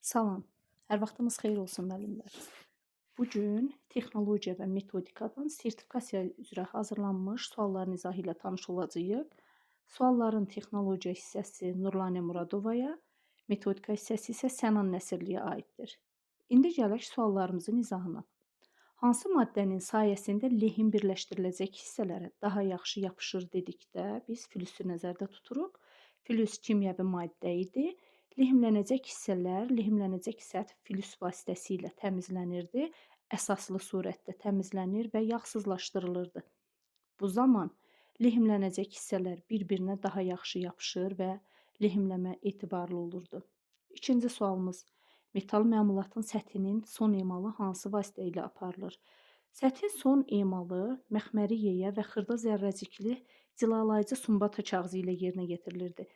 Salam, hər vaxtınız xeyir olsun müəllimlər. Bu gün texnologiya və metodikadan sertifikasiya üzrə hazırlanmış sualların izahı ilə tanış olacağıq. Sualların texnologiya hissəsi Nurlanə Muradovaya, metodika hissəsi isə Sənan Nəsirliyə aiddir. İndi gələk suallarımızın izahına. Hansı maddənin sayəsində lehim birləşdiriləcək hissələrə daha yaxşı yapışır dedikdə biz flüsü nəzərdə tuturuq. Flüs kimyəvi maddə idi. Lehimlənəcək hissələr, lehimlənəcək səth flüs vasitəsilə təmizlənirdi, əsaslı surətdə təmizlənir və yağsızlaşdırılırdı. Bu zaman lehimlənəcək hissələr bir-birinə daha yaxşı yapışır və lehimləmə etibarlı olurdu. İkinci sualımız. Metal məmulatın səthinin son emalı hansı vasitə ilə aparılır? Səthin son emalı məxməri yeyə və xırda zərrəcikli cilalayıcı sumbata kağızı ilə yerinə yetirilirdi.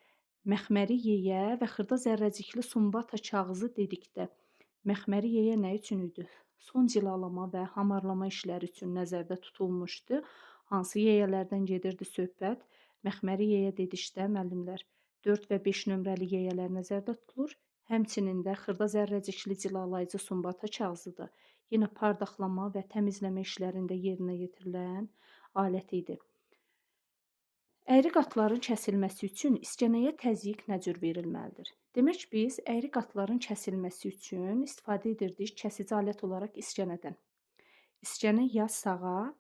Məxməri yeyə və xırda zərrəcikli sumbata kağızı dedikdə, məxməri yeyə nə üçün idi? Son cilalama və hamarlama işləri üçün nəzərdə tutulmuşdu. Hansı yeyələrdən gedirdi söhbət? Məxməri yeyə dedikdə müəllimlər 4 və 5 nömrəli yeyələr nəzərdə tutulur. Həmçinin də xırda zərrəcikli cilalayıcı sumbata kağızı da yenə pardaxlama və təmizləmə işlərində yerinə yetirilən alət idi. Əyri qatların kəsilməsi üçün iskinəyə təzyiq nə cür verilməlidir? Demək, biz əyri qatların kəsilməsi üçün istifadə edirdik kəsici alət olaraq iskinədən. İskinə ya sağa,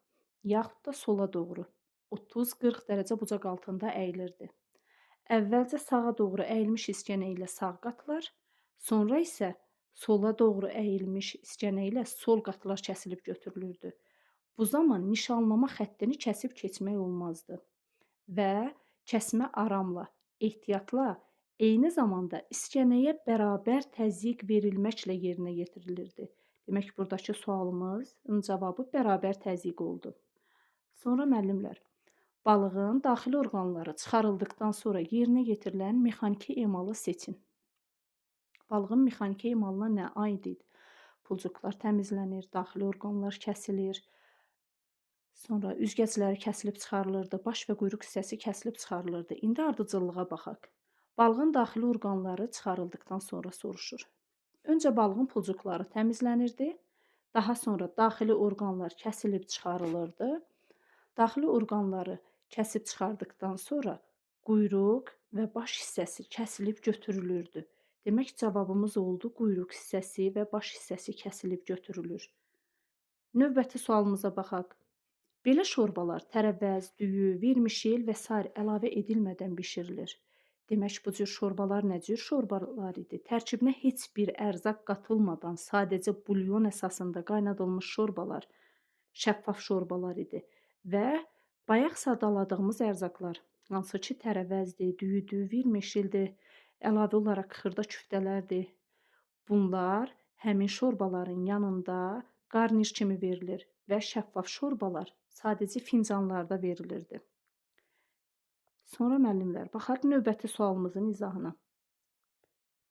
yaxud da sola doğru 30-40 dərəcə bucaq altında əyilirdi. Əvvəlcə sağa doğru əyilmiş iskinə ilə sağ qatlar, sonra isə sola doğru əyilmiş iskinə ilə sol qatlar kəsilib götürülürdü. Bu zaman nişanlama xəttini kəsib keçmək olmazdı və kəsmə aramla, ehtiyatla, eyni zamanda iskinəyə bərabər təzyiq verilməklə yerinə yetirilirdi. Demək, buradakı sualımızın cavabı bərabər təzyiq oldu. Sonra müəllimlər, balığın daxili orqanları çıxarıldıqdan sonra yerinə yetirilən mexaniki emalı seçin. Balığın mexaniki emalına nə aid idi? Pulcuqlar təmizlənir, daxili orqanlar kəsilir, sonra üzgəcləri kəsilib çıxarılırdı, baş və quyruq hissəsi kəsilib çıxarılırdı. İndi ardıcıllığa baxaq. Balığın daxili orqanları çıxarıldıqdan sonra soruşur. Öncə balığın pulcuqları təmizlənirdi, daha sonra daxili orqanlar kəsilib çıxarılırdı. Daxili orqanları kəsib çıxardıqdan sonra quyruq və baş hissəsi kəsilib götürülürdü. Demək, cavabımız oldu quyruq hissəsi və baş hissəsi kəsilib götürülür. Növbəti sualımıza baxaq. Belə şorbalar tərəvəz, düyü, vermişil və s. əlavə edilmədən bişirilir. Demək, bu cür şorbalar nə cür şorbalar idi? Tərkibinə heç bir ərzaq qatılmadan sadəcə bulyon əsasında qaynadılmış şorbalar, şəffaf şorbalar idi və bayaq sadaladığımız ərzaqlar, hansı ki tərəvəzdir, düyüdür, vermişildir, əlavə olaraq xırda küftələrdir. Bunlar həmin şorbaların yanında qarniş kimi verilir və şəffaf şorbalar sadəcə fincanlarda verilirdi. Sonra müəllimlər, baxaq növbəti sualımızın izahına.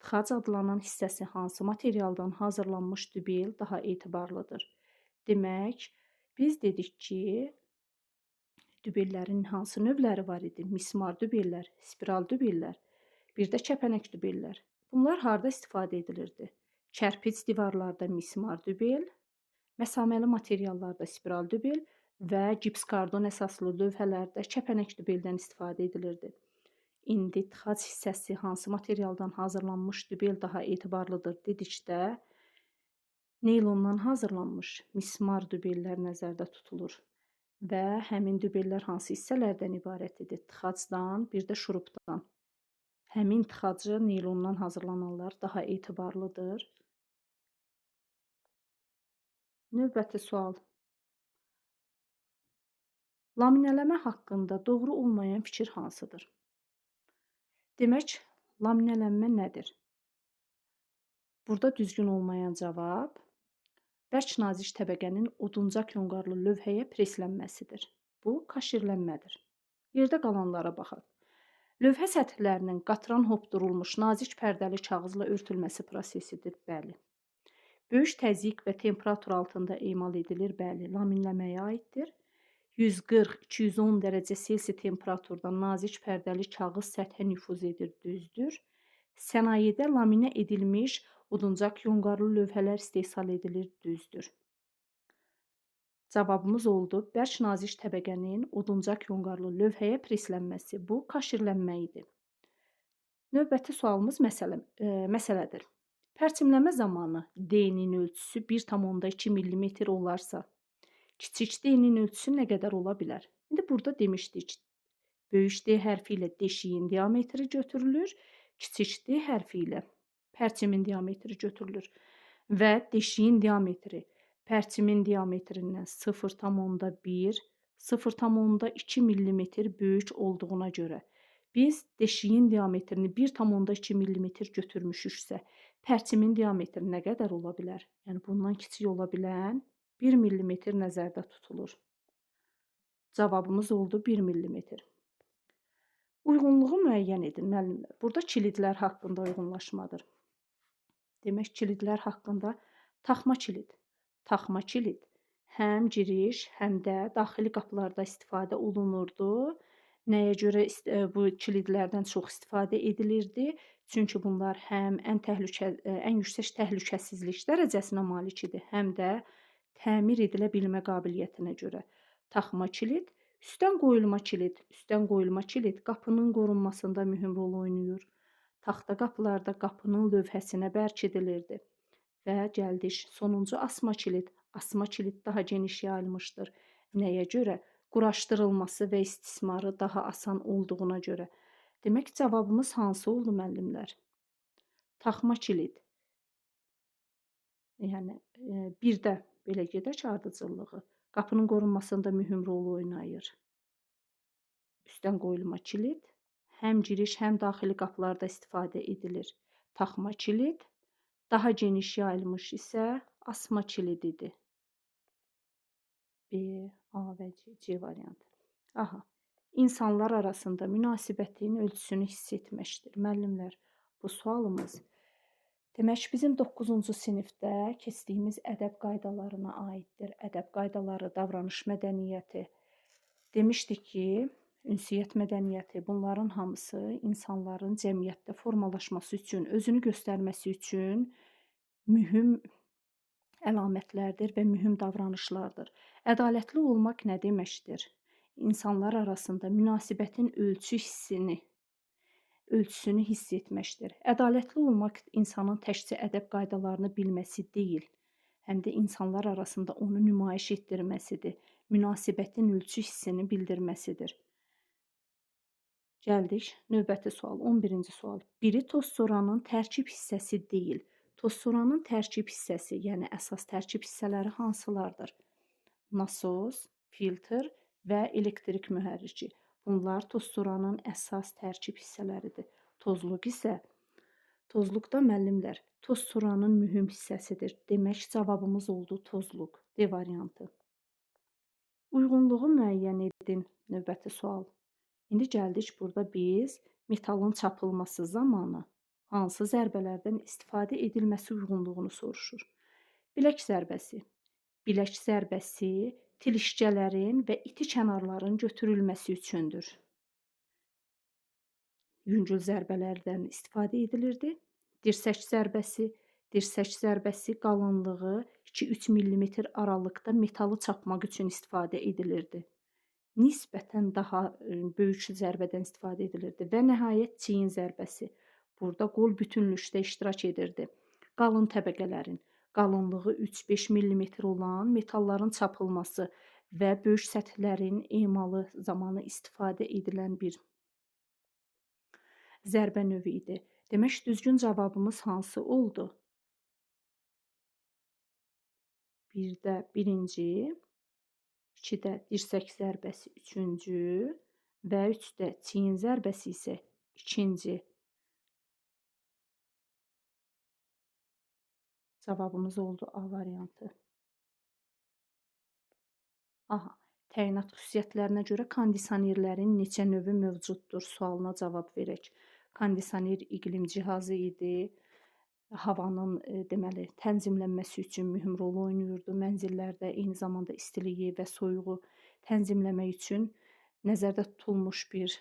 Tıxac adlanan hissəsi hansı materialdan hazırlanmış dübel daha etibarlıdır? Demək, biz dedik ki, dübellərin hansı növləri var idi? Mismar dübellər, spiral dübellər, bir də kəpənək dübellər. Bunlar harda istifadə edilirdi? Kərpic divarlarda mismar dübel, məsaməli materiallarda spiral dübel və gips kardon əsaslı lövhələrdə kəpənək dübeldən istifadə edilirdi. İndi tıxac hissəsi hansı materialdan hazırlanmış dübel daha etibarlıdır dedikdə, neylondan hazırlanmış mismar dübellər nəzərdə tutulur və həmin dübellər hansı hissələrdən ibarət idi? Tıxacdan, bir də şurupdan. Həmin tıxacı neylondan hazırlananlar daha etibarlıdır. Növbəti sual. Laminələmə haqqında doğru olmayan fikir hansıdır? Demək, laminələnmə nədir? Burada düzgün olmayan cavab bərk nazik təbəqənin oduncaq yonqarlı lövhəyə preslənməsidir. Bu, kaşirlənmədir. Yerdə qalanlara baxaq. Lövhə səthlərinin qatran hopdurulmuş nazik pərdəli kağızla örtülməsi prosesidir, bəli. Böyük təzyiq və temperatur altında emal edilir, bəli, laminləməyə aiddir. 140-210 dərəcə Selsi temperaturda nazik pərdəli kağız səthə nüfuz edir, düzdür. Sənayedə laminə edilmiş oduncaq yonqarlı lövhələr istehsal edilir, düzdür. Cavabımız oldu. Bərk nazik təbəqənin oduncaq yonqarlı lövhəyə preslənməsi. Bu kaşirlənmə idi. Növbəti sualımız məsələdir. Pərçimləmə zamanı D-nin ölçüsü 1,2 mm olarsa, kiçik D-nin ölçüsü nə qədər ola bilər? İndi burada demişdik, böyük D hərfi ilə deşiyin diametri götürülür, kiçik D hərfi ilə pərçimin diametri götürülür və deşiyin diametri pərçimin diametrindən 0,1, 0,2 mm böyük olduğuna görə biz deşiyin diametrini 1,2 mm götürmüşüksə, pərçimin diametri nə qədər ola bilər? Yəni bundan kiçik ola bilən 1 mm nəzərdə tutulur. Cavabımız oldu 1 mm. Uyğunluğu müəyyən edin, müəllimlər. Burada kilidlər haqqında uyğunlaşmadır. Demək, kilidlər haqqında taxma kilid. Taxma kilid həm giriş, həm də daxili qapılarda istifadə olunurdu. Nəyə görə bu kilidlərdən çox istifadə edilirdi? Çünki bunlar həm ən yüksək təhlükəsizlik dərəcəsinə malik idi, həm də təmir edilə bilmə qabiliyyətinə görə. Taxma kilid, üstdən qoyulma kilid. Üstdən qoyulma kilid qapının qorunmasında mühüm rol oynayır. Taxta qapılarda qapının lövhəsinə bərkidilirdi. Və gəldik sonuncu asma kilid. Asma kilid daha geniş yayılmışdır. Nəyə görə? Quraşdırılması və istismarı daha asan olduğuna görə. Demək, cavabımız hansı oldu, müəllimlər? Taxma kilid. Yəni, birdə belə gedək ardıcıllığı. Qapının qorunmasında mühüm rol oynayır. Üstdən qoyulma kilid. Həm giriş, həm daxili qapılarda istifadə edilir. Taxma kilid. Daha geniş yayılmış isə asma kilididir. B, A və C variantı. Aha. İnsanlar arasında münasibətin ölçüsünü hiss etməkdir. Müəllimlər, bu sualımız demək bizim 9-cu sinifdə keçdiyimiz ədəb qaydalarına aiddir. Ədəb qaydaları, davranış mədəniyyəti. Demişdik ki, ünsiyyət mədəniyyəti, bunların hamısı insanların cəmiyyətdə formalaşması üçün, özünü göstərməsi üçün mühüm əlamətlərdir və mühüm davranışlardır. Ədalətli olmaq nə deməkdir? İnsanlar arasında münasibətin ölçüsünü hiss etməkdir. Ədalətli olmaq insanın təkcə ədəb qaydalarını bilməsi deyil, həm də insanlar arasında onu nümayiş etdirməsidir. Münasibətin ölçü hissini bildirməsidir. Gəldik növbəti sual, 11-ci sual. Biri toz soranın tərkib hissəsi deyil. Toz soranın tərkib hissəsi, yəni əsas tərkib hissələri hansılardır? Nasos, filtr və elektrik mühərriki. Bunlar toz soranın əsas tərkib hissələridir. Tozluq da müəllimlər, toz soranın mühüm hissəsidir. Demək, cavabımız oldu tozluq. D variantı. Uyğunluğu müəyyən edin. Növbəti sual. İndi gəldik, burada biz metalın çapılması zamanı hansı zərbələrdən istifadə edilməsi uyğunluğunu soruşur. Bilək zərbəsi. Bilək zərbəsi tilişkələrin və iti kənarların götürülməsi üçündür. Yüngül zərbələrdən istifadə edilirdi. Dirsək zərbəsi qalınlığı 2-3 mm aralıqda metalı çapmaq üçün istifadə edilirdi. Nisbətən daha böyük zərbədən istifadə edilirdi və nəhayət çiyin zərbəsi. Burada qol bütünlükdə iştirak edirdi. Qalın təbəqələrin qalınlığı 3-5 mm olan metalların çapılması və böyük səthlərin emalı zamanı istifadə edilən bir zərbə növü idi. Demək, düzgün cavabımız hansı oldu? 1-də birinci, 2-də dirsək zərbəsi üçüncü və 3-də çiyin zərbəsi isə ikinci. Cavabımız oldu A variantı. Aha, təyinat xüsusiyyətlərinə görə kondisionerlərin neçə növü mövcuddur sualına cavab verək. Kondisioner iqlim cihazı idi. Havanın deməli tənzimlənməsi üçün mühüm rol oynayırdı. Mənzillərdə eyni zamanda istiliyi və soyuğu tənzimləmək üçün nəzərdə tutulmuş bir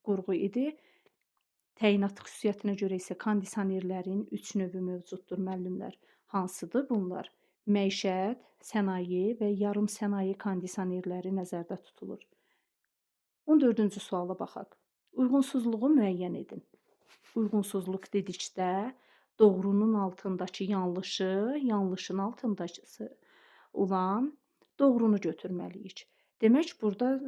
qurğu idi. Təyinat xüsusiyyətinə görə isə kondisionerlərin 3 növü mövcuddur müəllimlər. Hansıdır bunlar? Məişət, sənaye və yarım sənaye kondisionerləri nəzərdə tutulur. 14-cü suala baxaq. Uyğunsuzluğu müəyyən edin. Uyğunsuzluq dedikdə doğrunun altındakı yanlışı, yanlışın altındakısı olan doğrunu götürməliyik. Demək, burada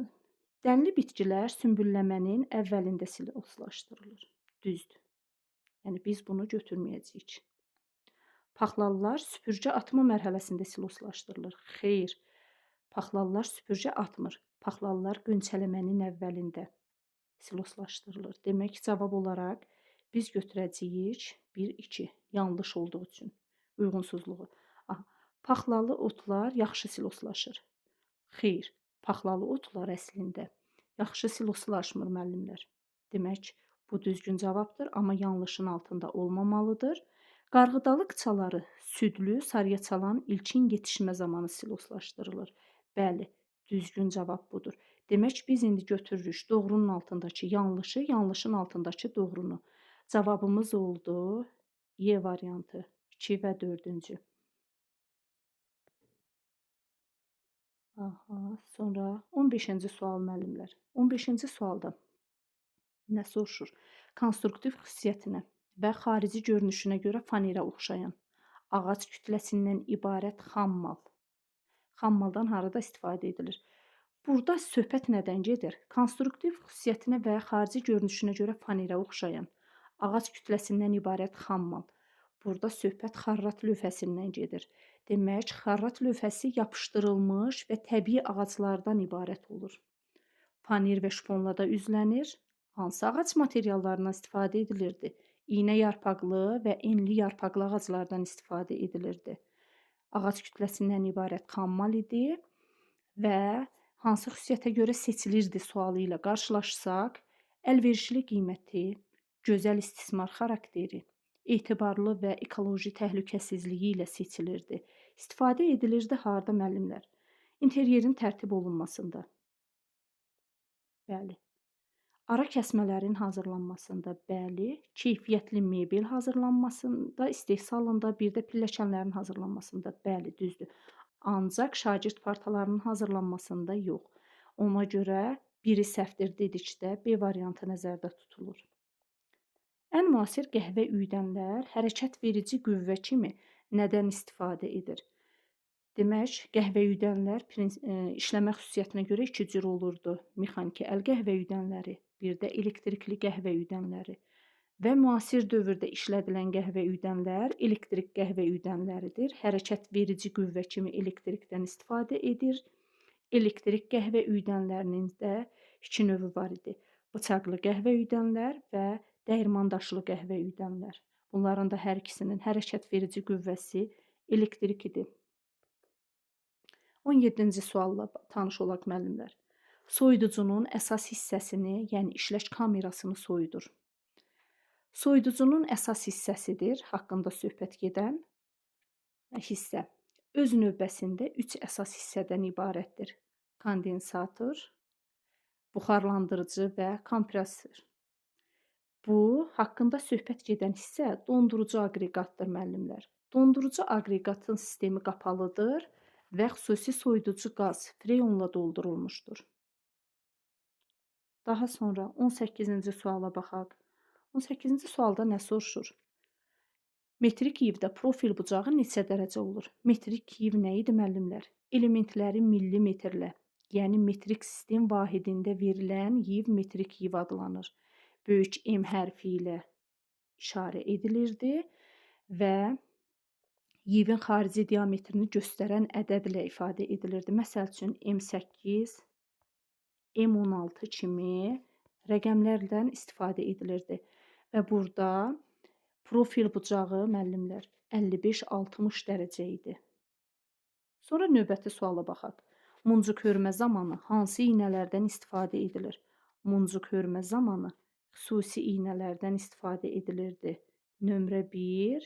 dənli bitkilər sümbülləmənin əvvəlində siloslaşdırılır. Düzdür. Yəni biz bunu götürməyəcəyik. Paxlallar süpürgə atma mərhələsində siloslaşdırılır. Xeyr, paxlallar süpürgə atmır. Paxlallar qönçələmənin əvvəlində siloslaşdırılır. Demək, cavab olaraq biz götürəcəyik 1-2. Yanlış olduğu üçün uyğunsuzluğu. Paxlalı otlar yaxşı siloslaşır. Xeyr, paxlalı otlar əslində yaxşı siloslaşmır müəllimlər. Demək, bu düzgün cavabdır, amma yanlışın altında olmamalıdır. Qarğıdalı qıçaları südlü sarıya çalan ilkin yetişmə zamanı siloslaşdırılır. Bəli, düzgün cavab budur. Demək, biz indi götürürük doğrunun altındakı yanlışı, yanlışın altındakı doğrunu. Cavabımız oldu Y variantı, 2 və 4-cü. Sonra 15-ci sual müəllimlər. 15-ci sualda nə soruşur? Konstruktiv xüsusiyyətinə və xarici görünüşünə görə fanerə oxşayan ağac kütləsindən ibarət xammal. Xammaldan harada istifadə edilir? Burada söhbət nədən gedir? Konstruktiv xüsusiyyətinə və xarici görünüşünə görə fanerə oxşayan ağac kütləsindən ibarət xammal. Burada söhbət xarrat lövhəsindən gedir. Demək, xarrat lövhəsi yapışdırılmış və təbii ağaclardan ibarət olur. Panir və şponla da üzlənir. Hansı ağac materiallarından istifadə edilirdi? İynə yarpaqlı və enli yarpaqlı ağaclardan istifadə edilirdi. Ağac kütləsindən ibarət xammal idi və hansı xüsusiyyətə görə seçilirdi sualı ilə qarşılaşsaq, əlverişli qiyməti, gözəl istismar xarakteri, etibarlı və ekoloji təhlükəsizliyi ilə seçilirdi. İstifadə edilirdi harda müəllimlər? İnteryerin tərtib olunmasında. Bəli. Ara kəsmələrin hazırlanmasında, bəli. Keyfiyyətli mebel hazırlanmasında, istehsalında, bir də pilləkənlərin hazırlanmasında, bəli, düzdür. Ancaq şagird partalarının hazırlanmasında yox. Ona görə biri səhvdir dedikdə B variantı nəzərdə tutulur. Ən müasir qəhvə üyüdənlər hərəkət verici qüvvə kimi nədən istifadə edir? Demək, qəhvə üyüdənlər işləmə xüsusiyyətinə görə iki cür olurdu. Mexaniki əl qəhvə üyüdənləri, bir də elektrikli qəhvə üyüdənləri. Və müasir dövrdə işlədilən qəhvə üyüdənlər elektrik qəhvə üyüdənləridir. Hərəkət verici qüvvə kimi elektrikdən istifadə edir. Elektrik qəhvə üyüdənlərinin də iki növü var idi. Bıçaqlı qəhvə üyüdənlər və dəyirmandaşlı qəhvə üyüdənlər. Bunların da hər ikisinin hərəkət verici qüvvəsi elektrik idi. 17-ci sualla tanış olaq müəllimlər. Soyuducunun əsas hissəsini, yəni işlək kamerasını soyudur. Soyuducunun əsas hissəsidir, haqqında söhbət gedən hissə. Öz növbəsində 3 əsas hissədən ibarətdir. Kondensator, buxarlandırıcı və kompressor. Bu, haqqında söhbət gedən hissə dondurucu aqreqatdır müəllimlər. Dondurucu aqreqatın sistemi qapalıdır və xüsusi soyuducu qaz freonla doldurulmuşdur. Daha sonra 18-ci suala baxaq. 18-ci sualda nə soruşur? Metrik yivdə profil bucağı neçə dərəcə olur? Metrik yiv nə idi müəllimlər? Elementləri millimetrlə, yəni metrik sistem vahidində verilən yiv metrik yiv adlanır. Böyük M hərfi ilə işarə edilirdi və yivin xarici diametrini göstərən ədədlə ifadə edilirdi. Məsəl üçün M8, M16 kimi rəqəmlərdən istifadə edilirdi. Və burada profil bucağı müəllimlər 55-60 dərəcə idi. Sonra növbəti suala baxaq. Muncuq hörmə zamanı hansı iynələrdən istifadə edilir? Muncuq hörmə zamanı xüsusi iynələrdən istifadə edilirdi. Nömrə 1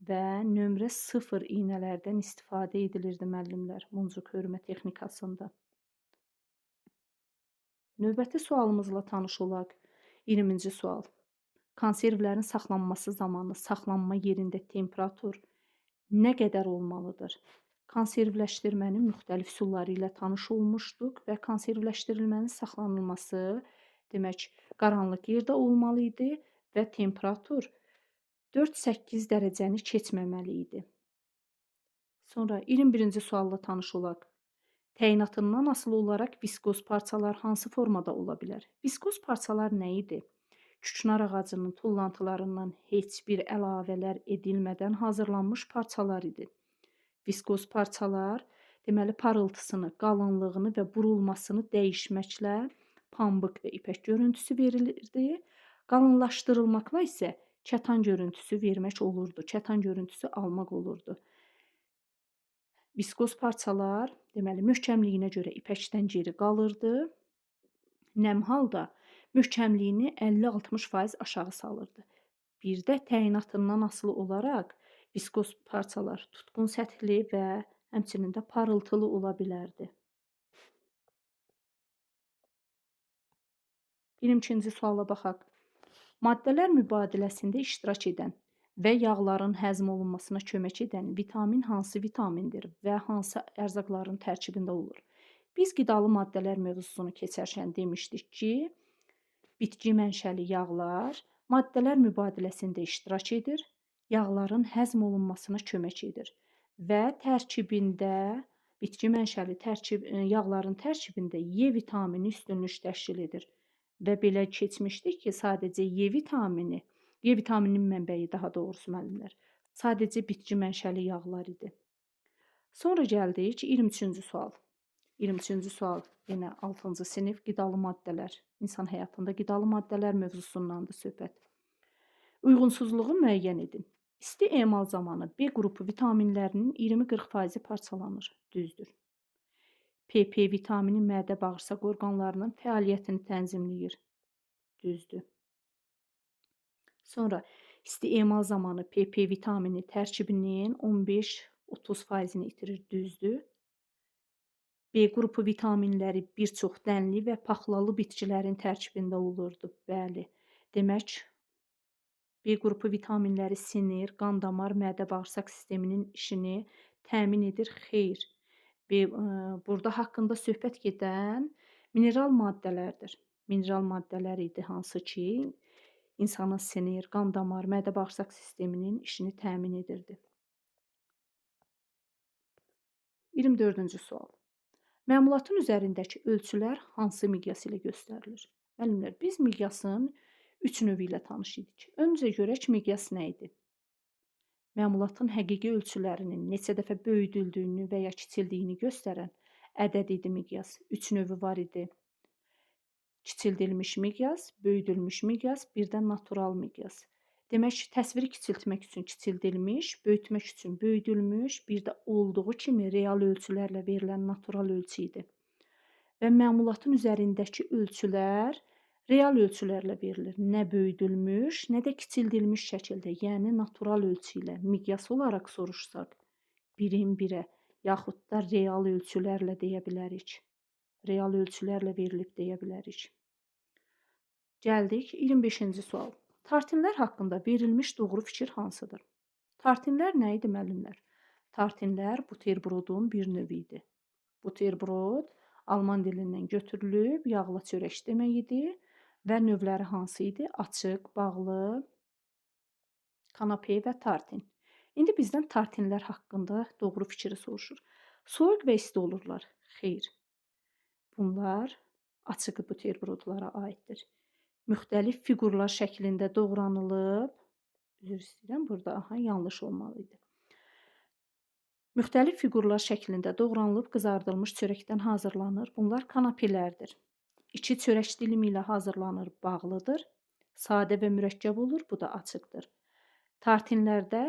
və nömrə 0 iynələrdən istifadə edilirdi müəllimlər muncuq hörmə texnikasında. Növbəti sualımızla tanış olaq. 20-ci sual. Konservlərin saxlanması zamanı saxlanma yerində temperatur nə qədər olmalıdır? Konservləşdirmənin müxtəlif üsulları ilə tanış olmuşduq və konservləşdirilmənin saxlanılması demək qaranlıq yerdə olmalı idi və temperatur 4-8 dərəcəni keçməməli idi. Sonra 21-ci sualla tanış olaq. Təyinatından asılı olaraq viskoz parçalar hansı formada ola bilər? Viskoz parçalar nə idi? Küknar ağacının tullantılarından heç bir əlavələr edilmədən hazırlanmış parçalar idi. Viskoz parçalar deməli parıltısını, qalınlığını və burulmasını dəyişməklə pambıq və ipək görüntüsü verilirdi. Qalınlaşdırılmaqla isə kətan görüntüsü vermək olurdu, kətan görüntüsü almaq olurdu. Viskoz parçalar deməli möhkəmliyinə görə ipəkdən geri qalırdı. Nəm halda möhkəmliyini 50-60% aşağı salırdı. Bir də təyinatından asılı olaraq viskoz parçalar tutqun səthli və həmçinin də parıltılı ola bilərdi. 22-ci suala baxaq. Maddələr mübadiləsində iştirak edən və yağların həzm olunmasına kömək edən vitamin hansı vitamindir və hansı ərzaqların tərkibində olur? Biz qidalı maddələr mövzusunu keçərkən demişdik ki, bitki mənşəli yağlar maddələr mübadiləsində iştirak edir, yağların həzm olunmasına kömək edir və tərkibində bitki mənşəli yağların tərkibində E vitamini üstünlük təşkil edir. Və belə keçmişdik ki, sadəcə E vitamininin mənbəyi daha doğrusu müəllimlər, sadəcə bitki mənşəli yağlar idi. Sonra gəldik 23-cü sual. 23-cü sual yenə 6-cı sinif qidalı maddələr, insan həyatında qidalı maddələr mövzusundandır söhbət. Uyğunsuzluğu müəyyən edin. İsti emal zamanı B qrupu vitaminlərinin 20-40% parçalanır. Düzdür. PP vitamini mədə bağırsaq orqanlarının fəaliyyətini tənzimləyir. Düzdür. Sonra isti emal zamanı PP vitamini tərkibinin 15-30%-ni itirir. Düzdür. B qrupu vitaminləri bir çox dənli və paxlalı bitkilərin tərkibində olurdu. Bəli. Demək, B qrupu vitaminləri sinir, qan damar, mədə bağırsaq sisteminin işini təmin edir. Xeyr. Burada haqqında söhbət gedən mineral maddələrdir. Mineral maddələr idi hansı ki, insanın sinir, qan damar, mədə bağırsaq sisteminin işini təmin edirdi. 24-cü sual. Məmulatın üzərindəki ölçülər hansı miqyas ilə göstərilir? Müəllimlər, biz miqyasın 3 növü ilə tanış idik. Öncə görək miqyas nə idi? Məmulatın həqiqi ölçülərinin neçə dəfə böyüdüldüyünü və ya kiçildiyini göstərən ədəd idi miqyas. 3 növü var idi. Kiçildilmiş miqyas, böyüdülmüş miqyas, bir də natural miqyas. Demək, təsviri kiçiltmək üçün kiçildilmiş, böyütmək üçün böyüdülmüş, bir də olduğu kimi real ölçülərlə verilən natural ölçü idi. Və məmulatın üzərindəki ölçülər real ölçülərlə verilir. Nə böyüdülmüş, nə də kiçildilmiş şəkildə, yəni natural ölçü ilə miqyas olaraq soruşsaq, birin birə, yaxud da real ölçülərlə deyə bilərik. Real ölçülərlə verilib deyə bilərik. Gəldik 25-ci sual. Tartinlər haqqında verilmiş doğru fikir hansıdır? Tartinlər nə idi müəllimlər? Tartinlər buterbrodun bir növü idi. Buterbrod alman dilindən götürülüb, yağlı çörək demək idi. Və növləri hansı idi? Açıq, bağlı, kanapə və tartin. İndi bizdən tartinlər haqqında doğru fikri soruşur. Soyuq və isti olurlar. Xeyr. Bunlar açıq buterbrodlara aiddir. Müxtəlif fiqurlar şəklində doğranılıb, üzr istəyirəm, burada yanlış olmalı idi. Müxtəlif fiqurlar şəklində doğranılıb qızardılmış çörəkdən hazırlanır. Bunlar kanapelərdir. 2 çörək dilimi ilə hazırlanır, bağlıdır. Sadə və mürəkkəb olur, bu da açıqdır. Tartinlərdə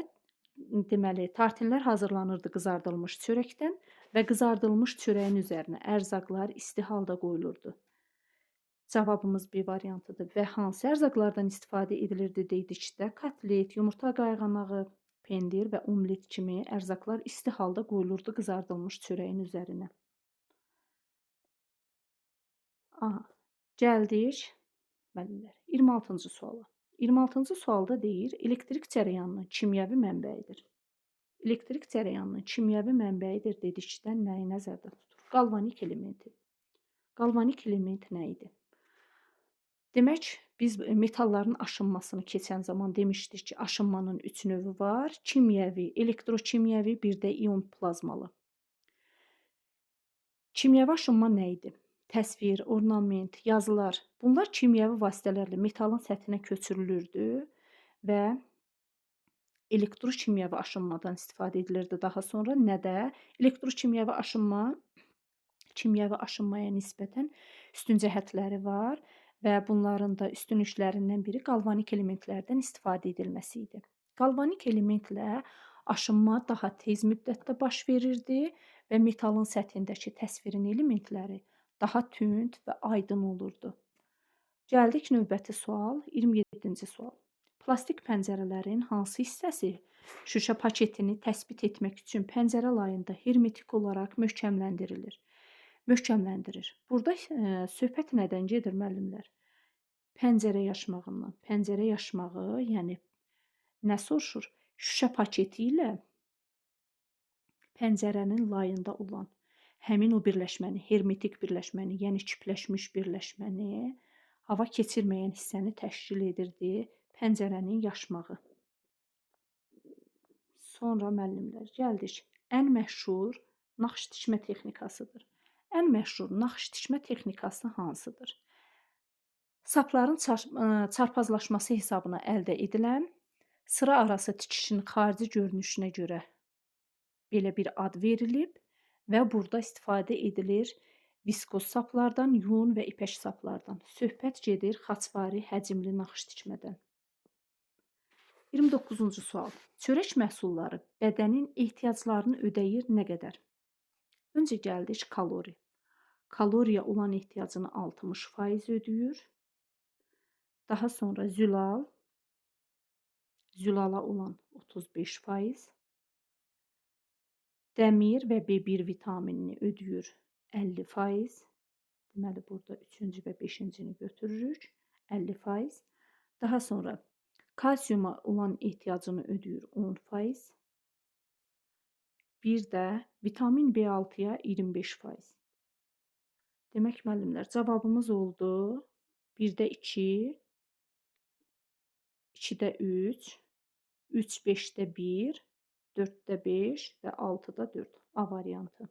deməli, tartinlər hazırlanırdı qızardılmış çörəkdən və qızardılmış çörəyin üzərinə ərzaqlar isti halda qoyulurdu. Cavabımız B variantıdır. Və hansı ərzaqlardan istifadə edilirdi dedikdə, kotlet, yumurta qayğanağı, pendir və omlet kimi ərzaqlar isti halda qoyulurdu qızardılmış çörəyin üzərinə. Gəldik müəllimlər 26-cı suala. 26-cı sualda deyir, elektrik cərəyanının kimyəvi mənbəyidir. Elektrik cərəyanının kimyəvi mənbəyidir dedikdə nəyi nəzərdə tutur? Qalvanik elementi. Qalvanik element nə idi? Demək, biz metalların aşınmasını keçən zaman demişdik ki, aşınmanın 3 növü var. Kimyəvi, elektrokimyəvi, bir də ion plazmalı. Kimyəvi aşınma nə idi? Təsvir, ornament, yazılar. Bunlar kimyəvi vasitələrlə metalın səthinə köçürülürdü və elektrokimyəvi aşınmadan istifadə edilirdi daha sonra. Nə də elektrokimyəvi aşınma kimyəvi aşınmaya nisbətən üstün cəhətləri var və bunların da üstünlüklərindən biri qalvanik elementlərdən istifadə edilməsi idi. Qalvanik elementlə aşınma daha tez müddətdə baş verirdi və metalın səthindəki təsvirin elementləri daha tünd və aydın olurdu. Gəldik növbəti sual, 27-ci sual. Plastik pəncərələrin hansı hissəsi şüşə paketini təsbit etmək üçün pəncərə layında hermetik olaraq möhkəmləndirir? Burada söhbət nədən gedir müəllimlər? Pəncərə yaşmağından. Pəncərə yaşmağı, yəni nə soruşur? Şüşə paketi ilə pəncərənin layında olan həmin o birləşməni, hermetik birləşməni, yəni kipləşmiş birləşməni, hava keçirməyən hissəni təşkil edirdi pəncərənin yaşmağı. Sonra müəllimlər gəldik. Ən məşhur naxış tikmə texnikasıdır. Ən məşhur naxış tikmə texnikası hansıdır? Sapların çarpazlaşması hesabına əldə edilən sıra arası tikişin xarici görünüşünə görə belə bir ad verilib və burada istifadə edilir viskoz saplardan, yun və ipək saplardan. Söhbət gedir xaçvari həcmli naxış tikmədən. 29-cu sual. Çörək məhsulları bədənin ehtiyaclarını ödəyir nə qədər? Öncə gəldik kalori. Kaloriya olan ehtiyacını 60% ödəyir. Daha sonra zülala olan 35%. Dəmir və B1 vitaminini ödəyir 50%. Deməli, burada 3-cü və 5-cini götürürük. 50%. Daha sonra kalsiyuma olan ehtiyacını ödəyir 10%. Bir də vitamin B6-ya 25%. Demək, müəllimlər, cavabımız oldu 1-də 2, 2-də 3, 3, 5-də 1, 4-də 5 və 6-da 4. A variantı.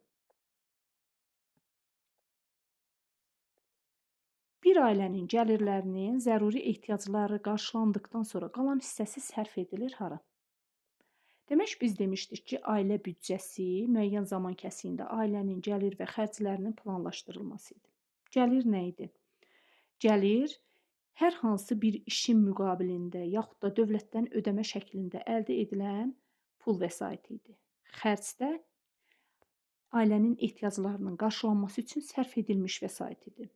Bir ailənin gəlirlərinin zəruri ehtiyacları qarşılandıqdan sonra qalan hissəsi sərf edilir hara? Demək, biz demişdik ki, ailə büdcəsi müəyyən zaman kəsiyində ailənin gəlir və xərclərinin planlaşdırılması idi. Gəlir nə idi? Gəlir hər hansı bir işin müqabilində yaxud da dövlətdən ödəmə şəklində əldə edilən pul vəsaiti idi. Xərc də ailənin ehtiyaclarının qarşılanması üçün sərf edilmiş vəsait idi.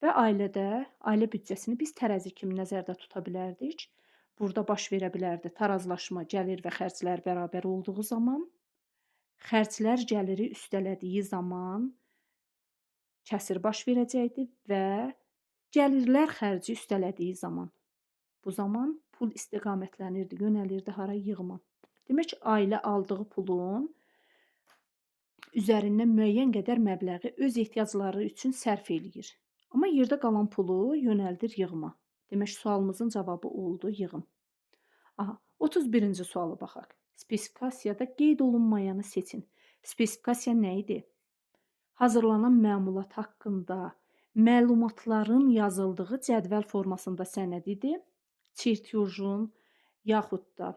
Və ailə büdcəsini biz tərəzi kimi nəzərdə tuta bilərdik. Burada baş verə bilərdi tarazlaşma, gəlir və xərclər bərabər olduğu zaman, xərclər gəliri üstələdiyi zaman kəsir baş verəcəkdi və gəlirlər xərci üstələdiyi zaman. Bu zaman pul istiqamətlənirdi, yönəlirdi hara? Yığıma. Demək, ailə aldığı pulun üzərindən müəyyən qədər məbləği öz ehtiyacları üçün sərf eləyir. Amma yerdə qalan pulu yönəldir yığıma. Demək, sualımızın cavabı oldu yığım. 31-ci suala baxaq. Spesifikasiyada qeyd olunmayanı seçin. Spesifikasiya nə idi? Hazırlanan məmulat haqqında məlumatların yazıldığı cədvəl formasında sənəd idi. Çertyojun yaxud da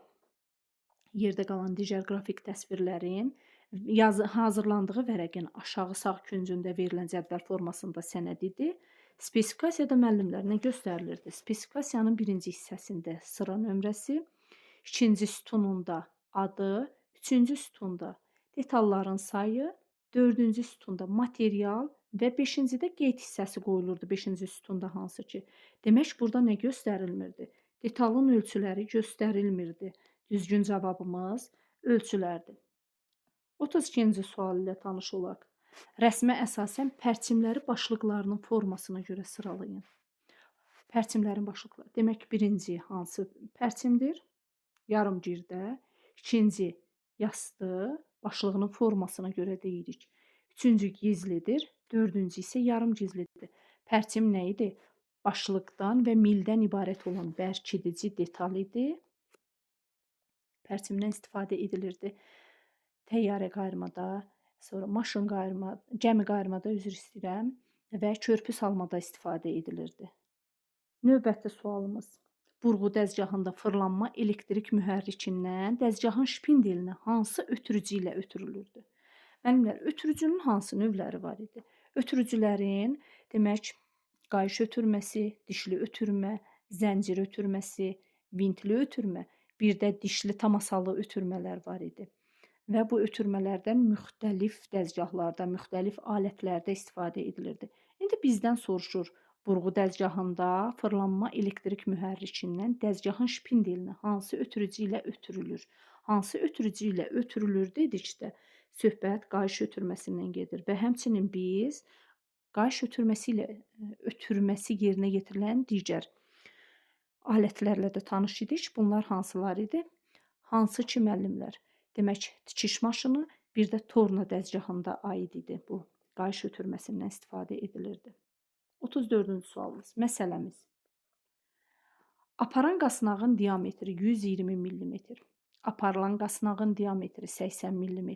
yerdə qalan digər qrafik təsvirlərin hazırlandığı vərəqin aşağı sağ küncündə verilən cədvəl formasında sənəd idi. Spesifikasiyada müəllimlər nə göstərilirdi? Spesifikasiyanın birinci hissəsində sıra nömrəsi, ikinci sütununda adı, üçüncü sütunda detalların sayı, dördüncü sütunda material və beşincidə qeyd hissəsi qoyulurdu. Beşinci sütunda hansı ki? Demək, burada nə göstərilmirdi? Detalın ölçüləri göstərilmirdi. Düzgün cavabımız ölçülərdir. 32-ci sual ilə tanış olaq. Rəsmə əsasən pərçimləri başlıqlarının formasına görə sıralayın. Pərçimlərin başlıqları. Demək, birinci hansı pərçimdir? Yarımgirdə. İkinci yastı, başlığının formasına görə deyirik. Üçüncü gizlidir. Dördüncü isə yarım gizlidir. Pərçim nə idi? Başlıqdan və mildən ibarət olan bərkidici detal idi. Pərçimdən istifadə edilirdi təyyarə qayırmada, sonra maşın qayırma, gəmi qayırmada üzr istəyirəm və körpü salmada istifadə edilirdi. Növbəti sualımız. Burğu dəzgahında fırlanma elektrik mühərrikindən dəzgahın şpindelinə hansı ötürücü ilə ötürülürdü? Müəllimlər, ötürücünün hansı növləri var idi? Ötürücülərin demək qayış ötürməsi, dişli ötürmə, zəncir ötürməsi, vintli ötürmə, bir də dişli tamasalı ötürmələr var idi. Və bu ötürmələrdən müxtəlif dəzgahlarda, müxtəlif alətlərdə istifadə edilirdi. İndi bizdən soruşur, burğu dəzgahında fırlanma elektrik mühərrikindən dəzgahın şpindelinə hansı ötürücü ilə ötürülür? Hansı ötürücü ilə ötürülür dedikdə söhbət qayış ötürməsindən gedir və həmçinin biz qayış ötürməsi yerinə yetirilən digər alətlərlə də tanış idik. Bunlar hansılar idi? Hansı ki müəllimlər? Demək, tikiş maşını, bir də torna dəzgahında aid idi bu. Qayış ötürməsindən istifadə edilirdi. 34-cü sualımız, məsələmiz. Aparan qasnağın diametri 120 mm, aparılan qasnağın diametri 80 mm,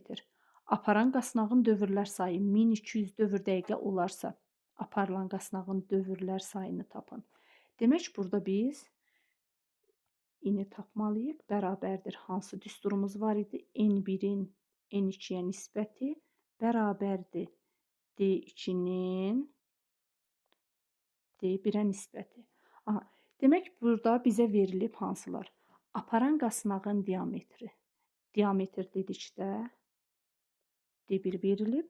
aparan qasnağın dövrlər sayı 1200 dövr dəqiqə olarsa, aparılan qasnağın dövrlər sayını tapın. Demək, burada biz ini tapmalıyıq. Bərabərdir. Hansı düsturumuz var idi? N1-in N2-yə nisbəti bərabərdir D2-nin D1-ə nisbəti. Demək, burada bizə verilib hansılar? Aparan qasnağın diametri. Diametr dedikdə D1 verilib.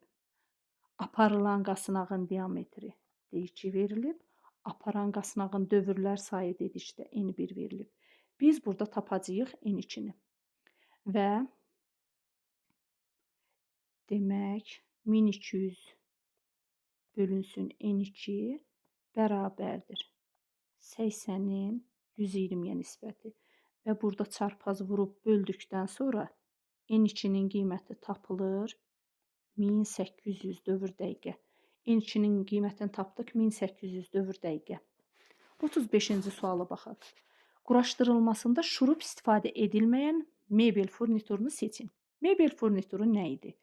Aparılan qasnağın diametri D2 verilib. Aparan qasnağın dövrlər sayı dedikdə N1 verilib. Biz burada tapacağıq N2-ni. Və demək, 1200 bölünsün N2 bərabərdir 80-in 120-yə nisbəti. Və burada çarpaz vurub böldükdən sonra N2-nin qiyməti tapılır 1800 dövr dəqiqə. N2-nin qiymətini tapdıq 1800 dövr dəqiqə. 35-ci suala baxaq. Quraşdırılmasında şurup istifadə edilməyən mebel furniturunu seçin. Mebel furnituru nə idi?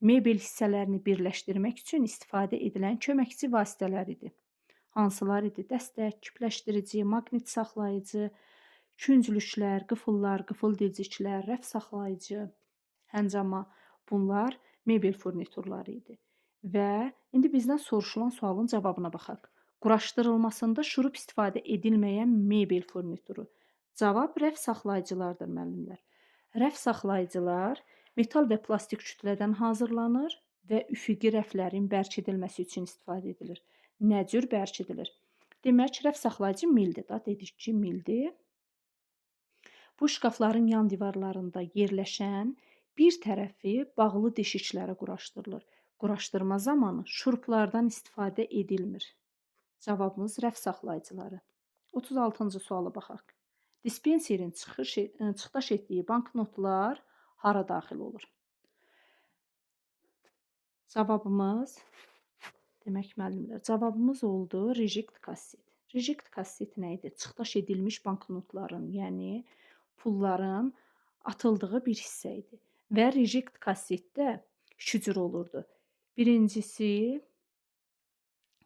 Mebel hissələrini birləşdirmək üçün istifadə edilən köməkçi vasitələr idi. Hansılar idi? Dəstək, küpləşdirici, maqnit saxlayıcı, künclüklər, qıfıllar, qıfıl diziciklər, rəf saxlayıcı, həncama. Bunlar mebel furniturları idi. Və indi bizdən soruşulan sualın cavabına baxaq. Quraşdırılmasında şurup istifadə edilməyən mebel furnituru. Cavab rəf saxlayıcılardır müəllimlər. Rəf saxlayıcılar metal və plastik kütlədən hazırlanır və üfüqi rəflərin bərkidilməsi üçün istifadə edilir. Nə cür bərkidilir? Demək, rəf saxlayıcı mildir da, dedik ki, mildir. Bu şkafların yan divarlarında yerləşən bir tərəfi bağlı deşiklərə quraşdırılır. Quraşdırma zamanı şuruplardan istifadə edilmir. Cavabımız rəf saxlayıcıları. 36-cı suala baxaq. Dispenserin çıxdaş etdiyi banknotlar hara daxil olur? Cavabımız, demək müəllimlər, cavabımız oldu reject kasset. Reject kasset nə idi? Çıxdaş edilmiş banknotların, yəni pulların atıldığı bir hissə idi. Və reject kassetdə 2 cür olurdu. Birincisi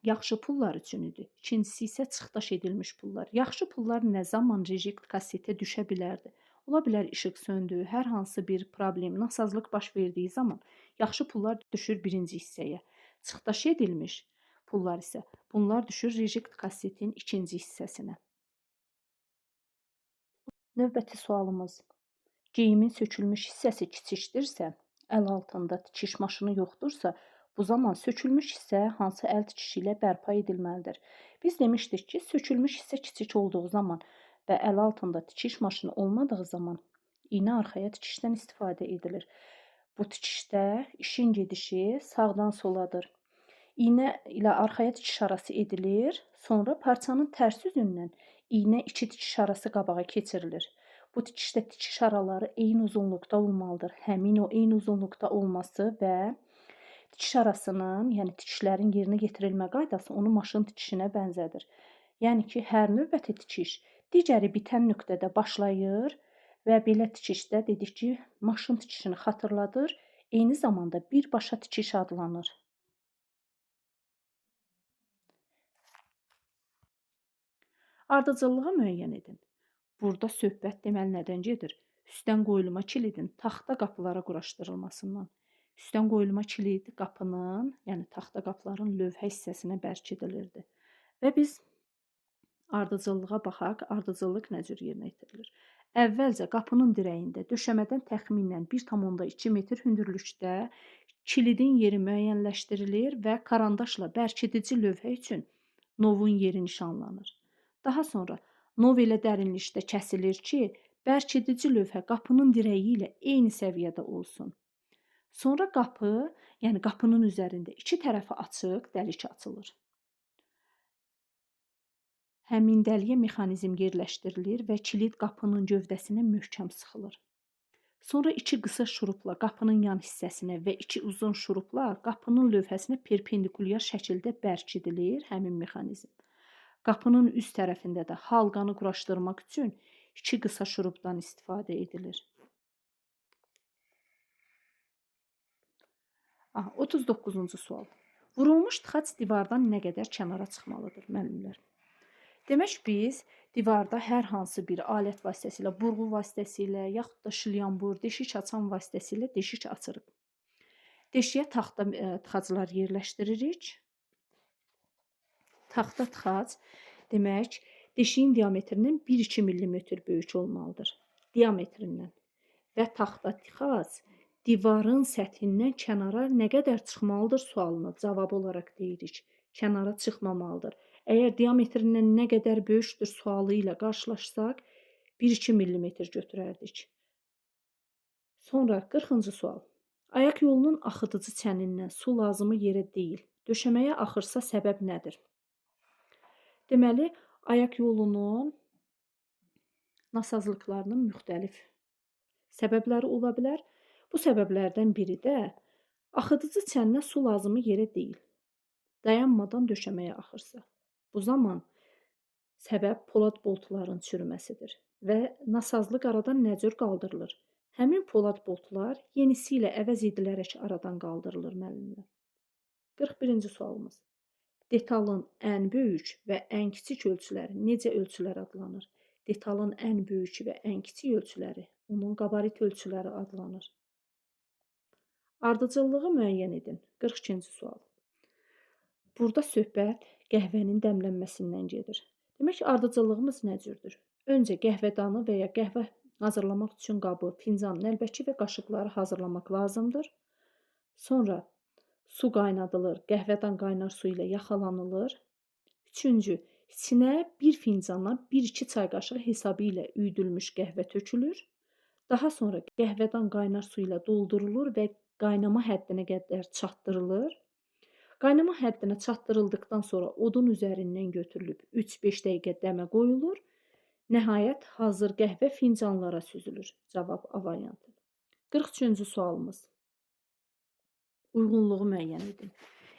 yaxşı pullar üçün idi. İkincisi isə çıxdaş edilmiş pullar. Yaxşı pullar nə zaman reject kassetə düşə bilərdi? Ola bilər işıq söndü, hər hansı bir problem, nasazlıq baş verdiyi zaman yaxşı pullar düşür birinci hissəyə. Çıxdaş edilmiş pullar isə bunlar düşür reject kassetin ikinci hissəsinə. Növbəti sualımız. Geyimin sökülmüş hissəsi kiçikdirsə, əl altında tikiş maşını yoxdursa, bu zaman sökülmüş hissə hansı əl tikişi ilə bərpa edilməlidir? Biz demişdik ki, sökülmüş hissə kiçik olduğu zaman və əl altında tikiş maşını olmadığı zaman iynə arxaya tikişdən istifadə edilir. Bu tikişdə işin gedişi sağdan soladır. İynə ilə arxaya tikiş arası edilir. Sonra parçanın tərsi üzündən iynə içi tikiş arası qabağa keçirilir. Bu tikişdə tikiş araları eyni uzunluqda olmalıdır. Həmin o eyni uzunluqda olması və tikiş arasının, yəni tikişlərin yerinə yetirilmə qaydası onu maşın tikişinə bənzədir. Yəni ki, hər növbəti tikiş digəri bitən nöqtədə başlayır və belə tikişdə dedik ki, maşın tikişini xatırladır. Eyni zamanda birbaşa tikiş adlanır. Ardıcıllığı müəyyən edin. Burada söhbət deməli nədən gedir? Üstdən qoyulma kilidin taxta qapılara quraşdırılmasından. Üstdən qoyulma kilid qapının, yəni taxta qapıların lövhə hissəsinə bərkidilirdi. Və biz ardıcıllığa baxaq. Ardıcıllıq nə cür yerinə yetirilir? Əvvəlcə qapının dirəyində döşəmədən təxminən 1,2 metr hündürlükdə kilidin yeri müəyyənləşdirilir və karandaşla bərkidici lövhə üçün novun yeri nişanlanır. Daha sonra nov elə dərinlikdə kəsilir ki, bərkidici lövhə qapının dirəyi ilə eyni səviyyədə olsun. Sonra qapı, yəni qapının üzərində iki tərəfi açıq dəlik açılır. Həmin dəliyə mexanizm yerləşdirilir və kilid qapının gövdəsinə möhkəm sıxılır. Sonra iki qısa şurupla qapının yan hissəsinə və iki uzun şurupla qapının lövhəsinə perpendikulyar şəkildə bərkidilir həmin mexanizm. Qapının üst tərəfində də halqanı quraşdırmaq üçün iki qısa şurupdan istifadə edilir. 39-cu sual. Vurulmuş tıxac divardan nə qədər kənara çıxmalıdır, müəllimlər? Demək, biz divarda hər hansı bir alət vasitəsilə, burğu vasitəsilə, yaxud da şlyambur, deşik açan vasitəsilə deşik açırıq. Deşiyə taxta tıxaclar yerləşdiririk. Taxta tıxac demək, deşiyin diametrindən 1-2 mm böyük olmalıdır. Diametrindən. Və taxta tıxac divarın səthindən kənara nə qədər çıxmalıdır sualına cavab olaraq deyirik. Kənara çıxmamalıdır. Əgər diametrindən nə qədər böyükdür sualı ilə qarşılaşsaq, 1-2 mm götürərdik. Sonra 40-cı sual. Ayaq yolunun axıdıcı çənindən su lazımı yerə deyil. Döşəməyə axırsa səbəb nədir? Deməli, ayaq yolunun nasazlıqlarının müxtəlif səbəbləri ola bilər. Bu səbəblərdən biri də axıdıcı çəninə su lazımı yerə deyil. Dayanmadan döşəməyə axırsa. Bu zaman səbəb polad boltların çürüməsidir və nasazlıq aradan nə cür qaldırılır? Həmin polad boltlar yenisi ilə əvəz edilərək aradan qaldırılır, müəllimlər. 41-ci sualımız. Detalın ən böyük və ən kiçik ölçüləri necə ölçülər adlanır? Detalın ən böyük və ən kiçik ölçüləri onun qabarit ölçüləri adlanır. Ardıcıllığı müəyyən edin. 42-ci sual. Burada söhbət qəhvənin dəmlənməsindən gedir. Demək ki, ardıcıllığımız nə cürdür? Öncə qəhvədanı və ya qəhvə hazırlamaq üçün qabı, fincan, nəlbəki və qaşıqları hazırlamaq lazımdır. Sonra su qaynadılır, qəhvədan qaynar su ilə yaxalanılır. Üçüncü, içinə bir fincana 1-2 çay qaşığı hesabı ilə üyüdülmüş qəhvə tökülür. Daha sonra qəhvədan qaynar su ilə doldurulur və qaynama həddinə qədər çatdırılır. Qaynama həddinə çatdırıldıqdan sonra odun üzərindən götürülüb 3-5 dəqiqə dəmə qoyulur. Nəhayət, hazır qəhvə fincanlara süzülür. Cavab A variantı. 43-cü sualımız. Uyğunluğu müəyyən edin.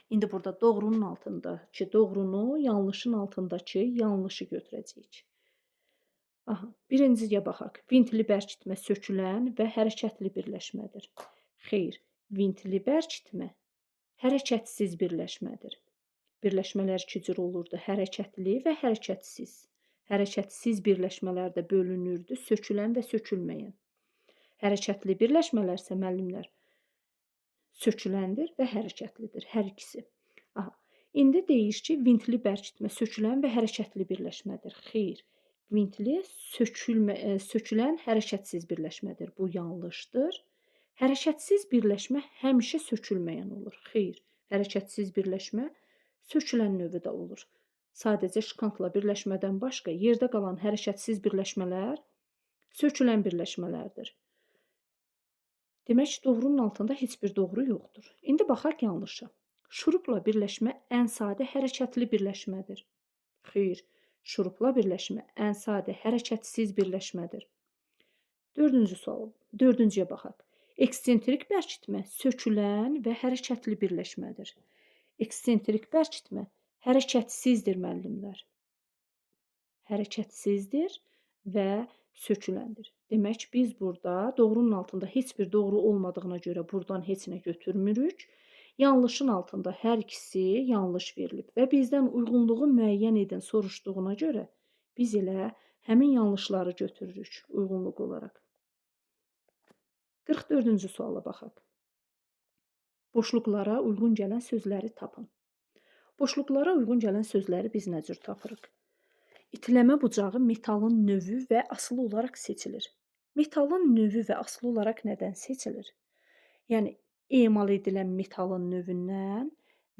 İndi burada doğrunun altındakı doğrunu, yanlışın altındakı yanlışı götürəcəyik. Birinciyə baxaq. Vintli bərkitmə sökülən və hərəkətli birləşmədir. Xeyr, vintli bərkitmə hərəkətsiz birləşmədir. Birləşmələr iki cür olurdu. Hərəkətli və hərəkətsiz. Hərəkətsiz birləşmələrdə bölünürdü sökülən və sökülməyən. Hərəkətli birləşmələrsə müəllimlər söküləndir və hərəkətlidir. Hər ikisi. İndi deyir ki, vintli bərkitmə sökülən və hərəkətli birləşmədir. Xeyr, vintli sökülən hərəkətsiz birləşmədir. Bu yanlışdır. Hərəkətsiz birləşmə həmişə sökülməyən olur. Xeyr, hərəkətsiz birləşmə sökülən növü də olur. Sadəcə şkantla birləşmədən başqa yerdə qalan hərəkətsiz birləşmələr sökülən birləşmələrdir. Demək, doğrunun altında heç bir doğru yoxdur. İndi baxaq yanlışa. Şurupla birləşmə ən sadə hərəkətli birləşmədir. Xeyr, şurupla birləşmə ən sadə hərəkətsiz birləşmədir. Dördüncüyə baxaq. Eksentrik bərkitmə sökülən və hərəkətli birləşmədir. Eksentrik bərkitmə hərəkətsizdir müəllimlər. Hərəkətsizdir və söküləndir. Demək, biz burada doğrunun altında heç bir doğru olmadığına görə buradan heç nə götürmürük. Yanlışın altında hər ikisi yanlış verilib və bizdən uyğunluğu müəyyən edin soruşduğuna görə biz elə həmin yanlışları götürürük uyğunluq olaraq. 44-cü suala baxaq. Boşluqlara uyğun gələn sözləri tapın. Boşluqlara uyğun gələn sözləri biz nə cür tapırıq? İtiləmə bucağı metalın növü və asılı olaraq seçilir. Metalın növü və asılı olaraq nədən seçilir? Yəni, emal edilən metalın növündən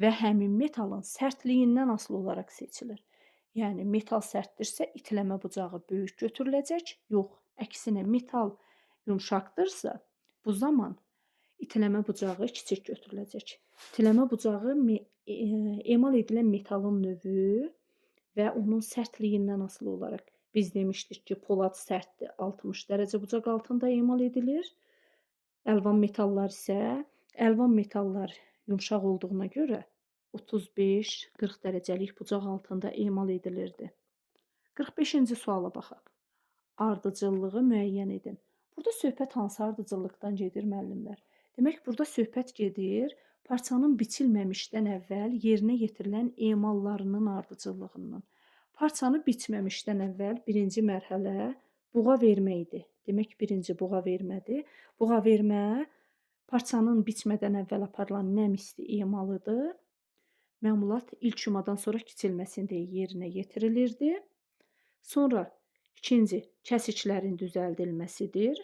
və həmin metalın sərtliyindən asılı olaraq seçilir. Yəni, metal sərtdirsə, itiləmə bucağı böyük götürüləcək. Yox, əksinə metal yumşaqdırsa, bu zaman itiləmə bucağı kiçik götürüləcək. İtiləmə bucağı emal edilən metalın növü və onun sərtliyindən asılı olaraq. Biz demişdik ki, polad sərtdir, 60 dərəcə bucaq altında emal edilir. Əlvan metallar yumşaq olduğuna görə 35-40 dərəcəlik bucaq altında emal edilirdi. 45-ci suala baxaq. Ardıcıllığı müəyyən edin. Burada söhbət hansı ardıcıllıqdan gedir müəllimlər? Demək, burada söhbət gedir parçanın biçilməmişdən əvvəl yerinə yetirilən emallarının ardıcıllığından. Parçanı biçməmişdən əvvəl birinci mərhələ buğa vermə idi. Demək, birinci buğa vermədir. Buğa vermə parçanın biçmədən əvvəl aparılan nəmisli emalıdır. Məmulat ilk yumadan sonra kiçilməsində yerinə yetirilirdi. Sonra ikinci kəsiklərin düzəldilməsidir.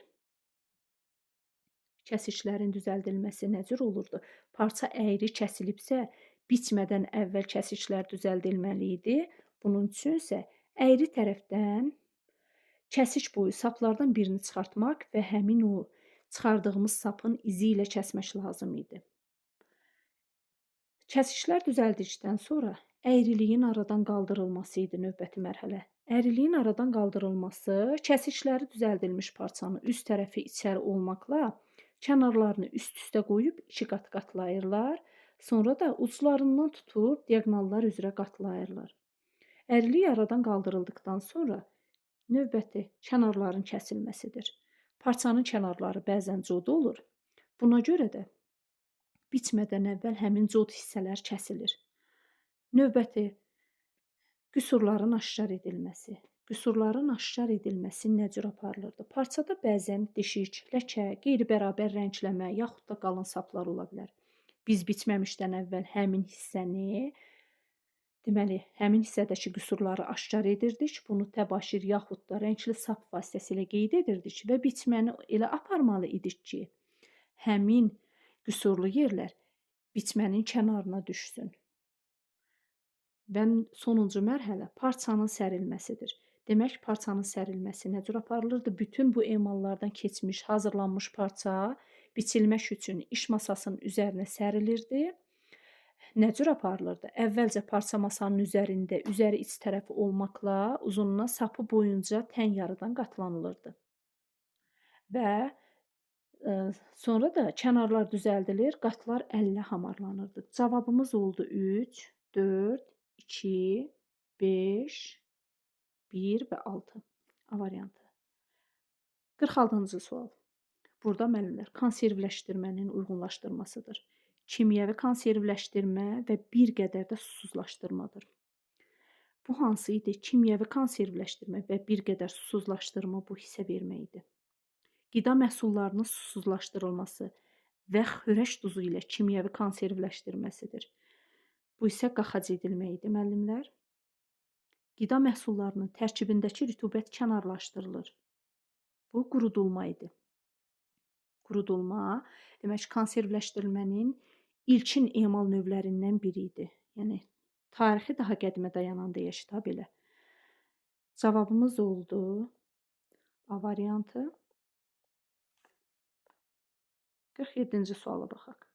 Kəsiklərin düzəldilməsi nə cür olurdu? Parça əyri kəsilibsə, biçmədən əvvəl kəsiklər düzəldilməli idi. Bunun üçün isə əyri tərəfdən kəsik boyu saplardan birini çıxartmaq və həmin o çıxardığımız sapın izi ilə kəsmək lazım idi. Kəsiklər düzəldildikdən sonra əyriliyin aradan qaldırılması idi növbəti mərhələ. Əyriliyin aradan qaldırılması kəsikləri düzəldilmiş parçanı üst tərəfi içəri olmaqla kənarlarını üst-üstə qoyub 2 qat qatlayırlar. Sonra da uclarından tutub diaqonallar üzrə qatlayırlar. Əyrilik aradan qaldırıldıqdan sonra növbəti kənarların kəsilməsidir. Parçanın kənarları bəzən cod olur. Buna görə də biçmədən əvvəl həmin cod hissələr kəsilir. Növbəti qüsurların aşkar edilməsi. Qüsurların aşkar edilməsi nə cür aparılırdı? Parçada bəzən deşik, ləkə, qeyri-bərabər rəngləmə yaxud da qalın saplar ola bilər. Biz biçməmişdən əvvəl həmin hissəni, deməli, həmin hissədəki qüsurları aşkar edirdik. Bunu təbaşir yaxud da rəngli sap vasitəsilə qeyd edirdik və biçməni elə aparmalı idik ki, həmin qüsurlu yerlər biçmənin kənarına düşsün. Və sonuncu mərhələ parçanın sərilməsidir. Demək, parçanın sərilməsi nə cür aparılırdı? Bütün bu emallardan keçmiş, hazırlanmış parça biçilmək üçün iş masasının üzərinə sərilirdi. Nə cür aparılırdı? Əvvəlcə parça masanın üzərində, üzəri iç tərəfi olmaqla uzunluğuna sapı boyunca tən yarıdan qatlanılırdı. Və sonra da kənarlar düzəldilir, qatlar əllə hamarlanırdı. Cavabımız oldu 3, 4, 2, 5, 1 və 6. A variantı. 46-cı sual. Burada müəllimlər konservləşdirmənin uyğunlaşdırmasıdır. Kimyəvi konservləşdirmə və bir qədər də susuzlaşdırmadır. Bu hansı idi? Kimyəvi konservləşdirmə və bir qədər susuzlaşdırma bu hissə vermə idi. Qida məhsullarının susuzlaşdırılması və xörək duzu ilə kimyəvi konservləşdirməsidir. Bu isə qaxac edilmə idi, müəllimlər. Qida məhsullarının tərkibindəki rütubət kənarlaşdırılır. Bu qurudulma idi. Qurudulma, demək, konservləşdirilmənin ilkin emal növlərindən biri idi. Yəni, tarixi daha qədimə dayanan deyək də belə. Cavabımız oldu A variantı. 47-ci suala baxaq.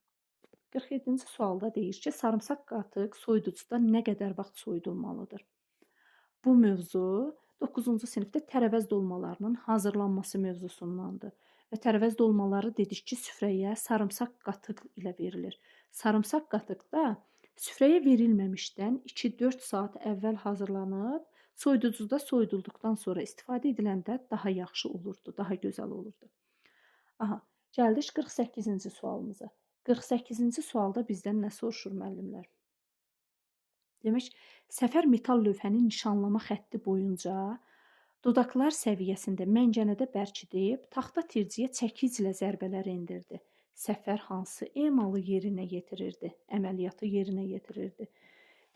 47-ci sualda deyir ki, sarımsaq qatıq soyuducuda nə qədər vaxt soyudulmalıdır? Bu mövzu 9-cu sinifdə tərəvəz dolmalarının hazırlanması mövzusundandır. Və tərəvəz dolmaları dedik ki, süfrəyə sarımsaq qatıq ilə verilir. Sarımsaq qatıq da süfrəyə verilməmişdən 2-4 saat əvvəl hazırlanıb, soyuducuda soyudulduqdan sonra istifadə ediləndə daha yaxşı olurdu, daha gözəl olurdu. Aha, gəldik 48-ci sualımıza. 48-ci sualda bizdən nə soruşur müəllimlər? Demək, səfər metal lövhənin nişanlama xətti boyunca dodaqlar səviyyəsində məncənədə bərkidib, taxta tirciyə çəkiclə zərbələr endirdi. Səfər hansı emalı yerinə yetirirdi? Əməliyyatı yerinə yetirirdi.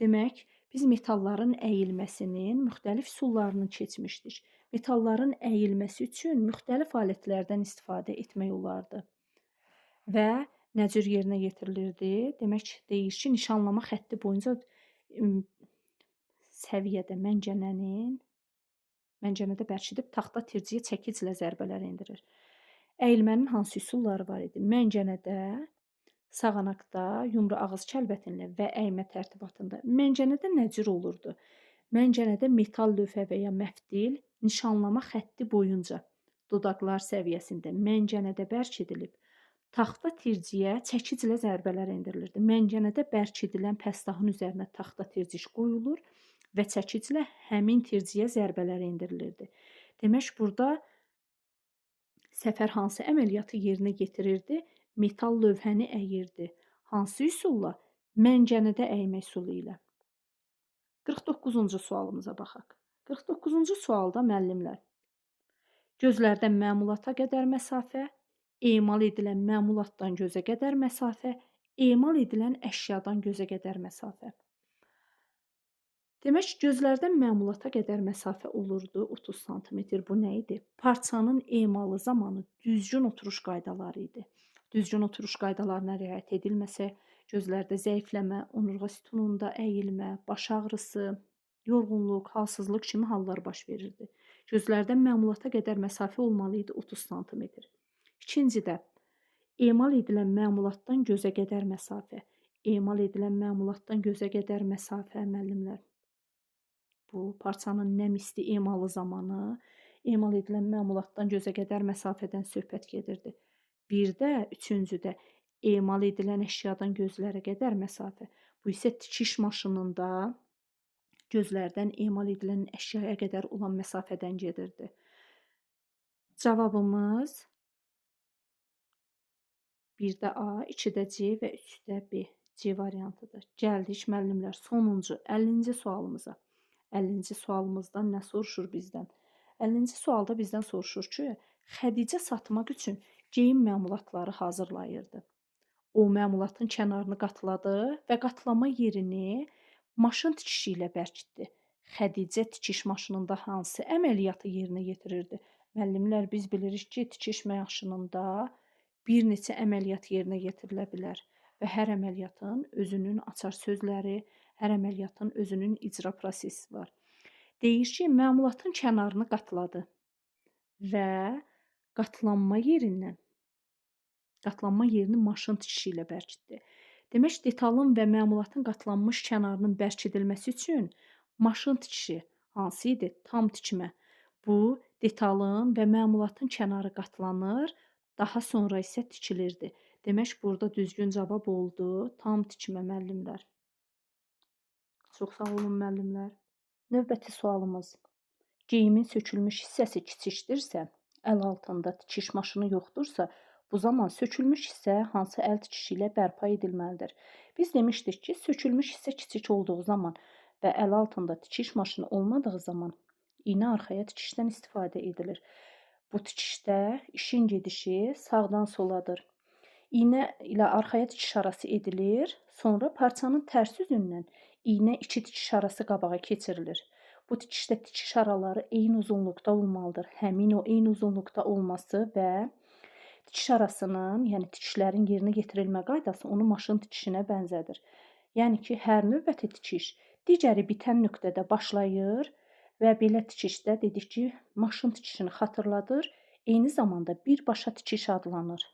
Demək, biz metalların əyilməsinin müxtəlif üsullarını keçmişdik. Metalların əyilməsi üçün müxtəlif alətlərdən istifadə etmək olardı. Və nə cür yerinə yetirilirdi? Demək, deyir ki, nişanlama xətti boyunca səviyyədə məncənədə bərkidib taxta tirciyə çəkiclə zərbələr endirir. Əyilmənin hansı üsulları var idi? Məncənədə, sağanaqda, yumru ağız kəlbətinlə və əymə tərtibatında. Məncənədə nə cür olurdu? Məncənədə metal lövhə və ya məftil nişanlama xətti boyunca dodaqlar səviyyəsində məncənədə bərkidilib, taxta tirciyə çəkiclə zərbələr endirilirdi. Məncənədə bərkidilən pəstahın üzərinə taxta tirciş qoyulur və çəkiclə həmin tirciyə zərbələr endirilirdi. Demək, burada səfər hansı əməliyyatı yerinə yetirirdi? Metal lövhəni əyirdi. Hansı üsulla? Məncənədə əymə üsulu ilə. 49-cu sualımıza baxaq. 49-cu sualda müəllimlər gözlərdən məmulata qədər məsafə, emal edilən məmulatdan gözə qədər məsafə, emal edilən əşyadan gözə qədər məsafə. Demək, gözlərdən məmulata qədər məsafə olurdu 30 sm. Bu nə idi? Parçanın emalı zamanı düzgün oturuş qaydaları idi. Düzgün oturuş qaydalarına riayət edilməsə, gözlərdə zəifləmə, onurğa sütununda əyilmə, baş ağrısı, yorğunluq, halsızlıq kimi hallar baş verirdi. Gözlərdən məmulata qədər məsafə olmalı idi 30 sm. İkincidə, emal edilən məmulatdan gözə qədər məsafə. Emal edilən məmulatdan gözə qədər məsafə müəllimlər. Bu, parçanın nəm isti emalı zamanı emal edilən məmulatdan gözə qədər məsafədən söhbət gedirdi. Bir də, üçüncüdə, emal edilən əşyadan gözlərə qədər məsafə. Bu isə tikiş maşınında gözlərdən emal edilən əşyaya qədər olan məsafədən gedirdi. Cavabımız 1-də A, 2-də C və 3-də B. C variantıdır. Gəldik müəllimlər sonuncu 50-ci sualımıza. 50-ci sualımızdan nə soruşur bizdən? 50-ci sualda bizdən soruşur ki, Xədicə satmaq üçün geyim məmulatları hazırlayırdı. O məmulatın kənarını qatladı və qatlama yerini maşın tikişi ilə bərkitdi. Xədicə tikiş maşınında hansı əməliyyatı yerinə yetirirdi? Müəllimlər, biz bilirik ki, tikiş maşınında bir neçə əməliyyat yerinə yetirilə bilər və hər əməliyyatın özünün açar sözləri, hər əməliyyatın özünün icra prosesi var. Deyir ki, məmulatın kənarını qatladı və qatlanma yerini maşın tikişi ilə bərkitdi. Demək, detalın və məmulatın qatlanmış kənarının bərkidilməsi üçün maşın tikişi hansı idi? Tam tikmə. Bu, detalın və məmulatın kənarı qatlanır, daha sonra isə tikilirdi. Demək, burada düzgün cavab oldu tam tikmə müəllimlər. Çox sağ olun müəllimlər. Növbəti sualımız. Geyimin sökülmüş hissəsi kiçikdirsə, əl altında tikiş maşını yoxdursa, bu zaman sökülmüş hissə hansı əl tikişi ilə bərpa edilməlidir? Biz demişdik ki, sökülmüş hissə kiçik olduğu zaman və əl altında tikiş maşını olmadığı zaman iynə arxaya tikişdən istifadə edilir. Bu tikişdə işin gedişi sağdan soladır. İynə ilə arxaya tikiş arası edilir, sonra parçanın tərs üzündən iynə iki tikiş arası qabağa keçirilir. Bu tikişdə tikiş araları eyni uzunluqda olmalıdır. Həmin o eyni uzunluqda olması və tikiş arasının, yəni tikişlərin yerinə yetirilmə qaydası onu maşın tikişinə bənzədir. Yəni ki, hər növbəti tikiş digəri bitən nöqtədə başlayır və belə tikişdə dedik ki, maşın tikişini xatırladır, eyni zamanda birbaşa tikiş adlanır.